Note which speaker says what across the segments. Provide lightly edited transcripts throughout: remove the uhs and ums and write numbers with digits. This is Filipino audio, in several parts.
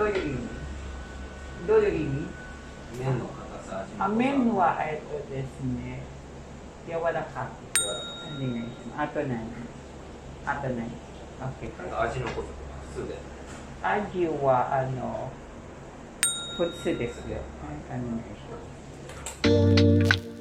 Speaker 1: どういう意味どういう意味
Speaker 2: 麺の硬さ、味の濃さ
Speaker 1: 麺は、ですね、柔らかく。
Speaker 2: 柔らか
Speaker 1: お願いします。あと何あと何 ?OK。
Speaker 2: なんか味の濃さとか、酢で。
Speaker 1: 味は、普通ですよ。お願いします。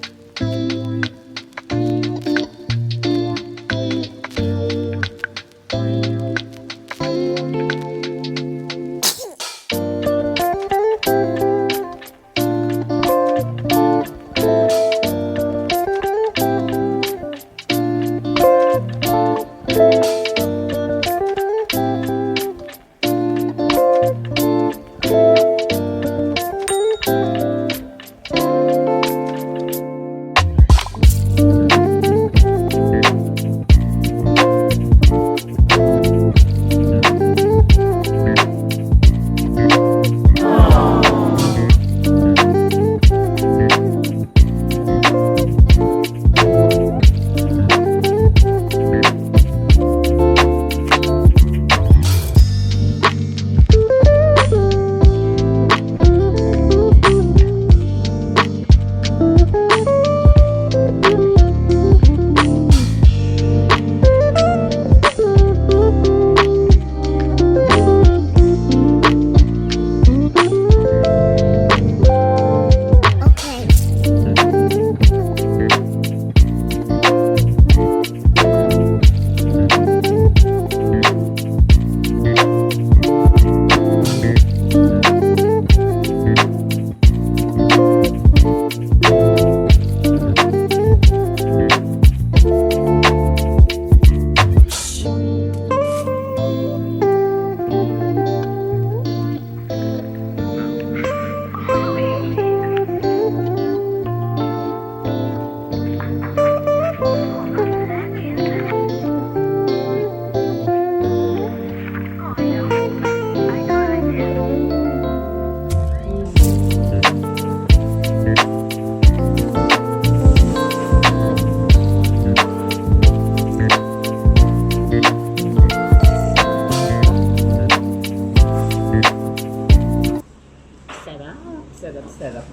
Speaker 1: Sarap.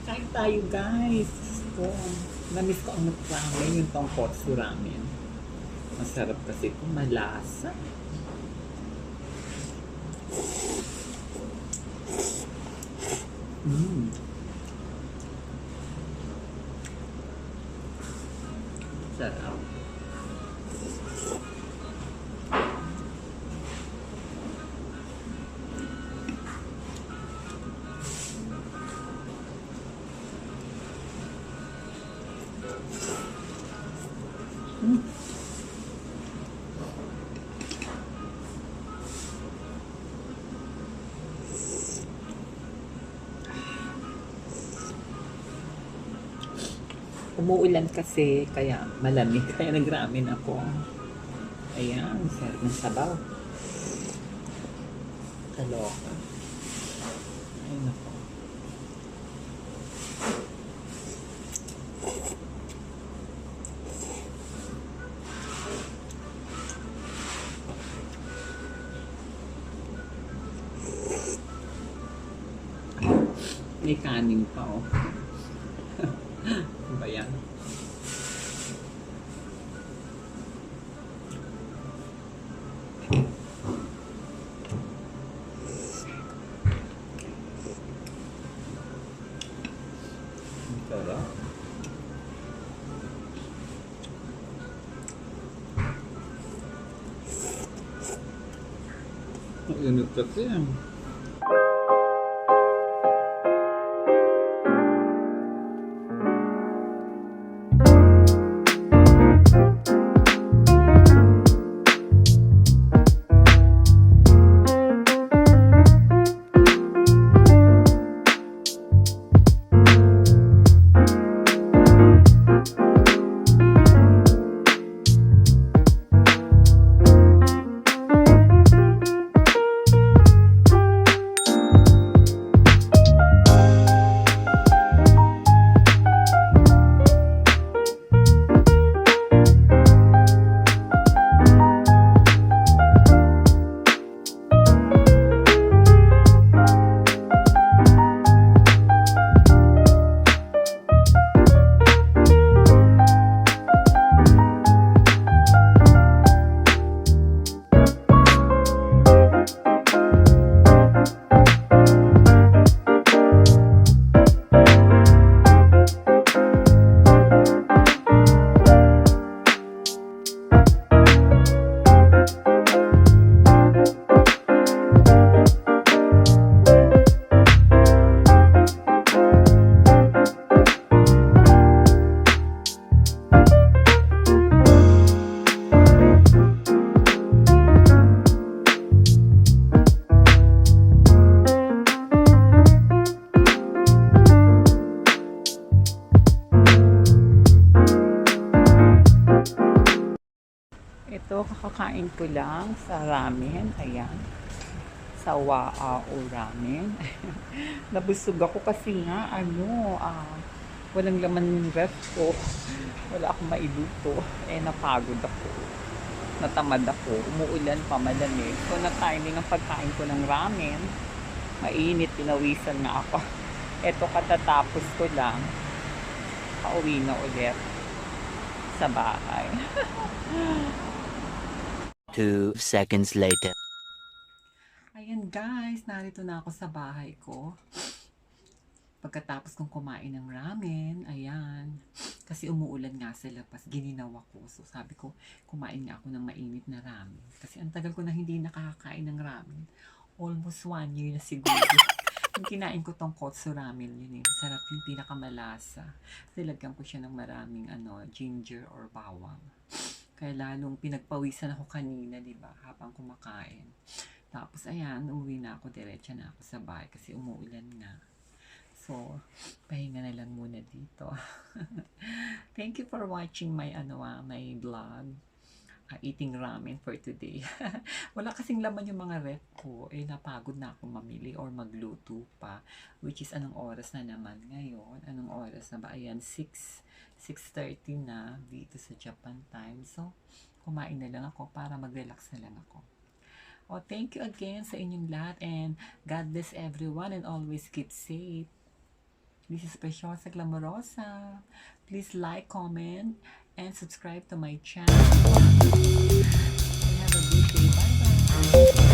Speaker 1: Kain tayo guys. So, namiss ko ang ramen, yung Tonkotsu ramen. Masarap kasi ito, malasa. Sarap. Umuulan kasi, kaya malamig. Kaya nagramen ako. Ayan, sarap ng sabaw. Kaloka. Ayun ako. May kanin pa, oh. Ano ba yan? Sarap. Ang init kasi yan. Hello, kakakain ko lang sa ramen. Ayan. Sa Wow Ramen. Nabusog ako kasi nga, walang laman yung ref ko. Wala akong mailuto. Napagod ako. Natamad ako. Umuulan pa, malamig. So, na-timing ang pagkain ko ng ramen. Mainit, pinawisan nga ako. Eto, katatapos ko lang. Pauwi na ulit sa bahay.
Speaker 3: 2 seconds later.
Speaker 1: Ayan guys, narito na ako sa bahay ko. Pagkatapos kong kumain ng ramen, ayan. Kasi umuulan nga sa labas, gininawa ko. So sabi ko, kumain nga ako ng mainit na ramen. Kasi ang tagal ko na hindi nakakain ng ramen. Almost 1 year na siguro. Yung kinain ko tonkotsu ramen yun eh. Masarap yung pinakamalasa. Nilagyan ko siya ng maraming ginger or bawang. Kaya lalong pinagpawisan ako kanina, di ba? Habang kumakain. Tapos ayan, umuwi na ako, diretso na ako sa bahay kasi umuulan na. So, pahinga na lang muna dito. Thank you for watching my my vlog. Eating ramen for today. Wala kasing laman yung mga ref ko. Napagod na ako mamili or magluto pa. Which is anong oras na naman ngayon? Anong oras na ba? Ayan, 6:30 na dito sa Japan time. So, kumain na lang ako para mag-relax na lang ako. Thank you again sa inyong lahat and God bless everyone and always keep safe. This is Preciosa Glamorosa. Please like, comment, and subscribe to my channel. And have a good day. Bye-bye.